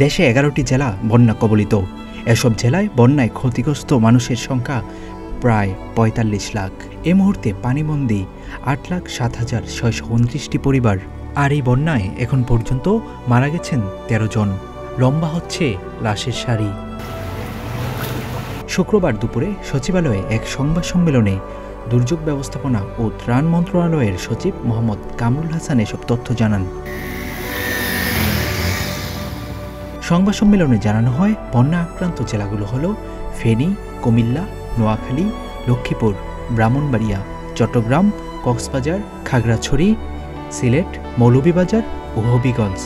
দেশে ১১টি জেলা বন্যা কবলিত। এসব জেলায় বন্যায় ক্ষতিগ্রস্ত মানুষের সংখ্যা প্রায় ৪৫ লাখ। এ মুহূর্তে পানিবন্দী ৮,৭,৬২৯টি পরিবার। আর এই বন্যায় এখন পর্যন্ত মারা গেছেন ১৩ জন। লম্বা হচ্ছে লাশের সারি। শুক্রবার দুপুরে সচিবালয়ে এক সংবাদ সম্মেলনে দুর্যোগ ব্যবস্থাপনা ও ত্রাণ মন্ত্রণালয়ের সচিব মোহাম্মদ কামরুল হাসান এসব তথ্য জানান। সংবাদ সম্মেলনে জানানো হয়, বন্যা আক্রান্ত জেলাগুলো হল ফেনী, কুমিল্লা, নোয়াখালী, লক্ষ্মীপুর, ব্রাহ্মণবাড়িয়া, চট্টগ্রাম, কক্সবাজার, খাগড়াছড়ি, সিলেট, মৌলভীবাজার ও হবিগঞ্জ।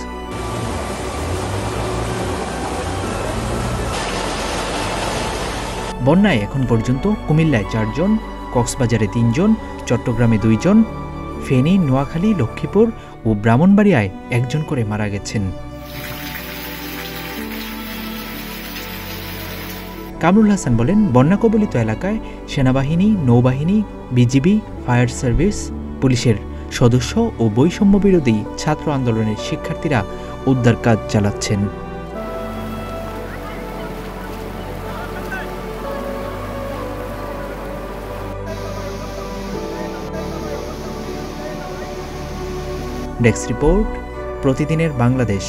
বন্যায় এখন পর্যন্ত কুমিল্লায় ৪ জন, কক্সবাজারে ৩ জন, চট্টগ্রামে ২ জন, ফেনী, নোয়াখালী, লক্ষ্মীপুর ও ব্রাহ্মণবাড়িয়ায় ১ জন করে মারা গেছেন। কামরুল হাসান বলেন, বন্যা কবলিত এলাকায় সেনাবাহিনী, নৌবাহিনী, বিজিবি, ফায়ার সার্ভিস, পুলিশের সদস্য ও বৈষম্য বিরোধী ছাত্র আন্দোলনের শিক্ষার্থীরা উদ্ধার কাজ চালাচ্ছেন। ডেস্ক রিপোর্ট, প্রতিদিনের বাংলাদেশ।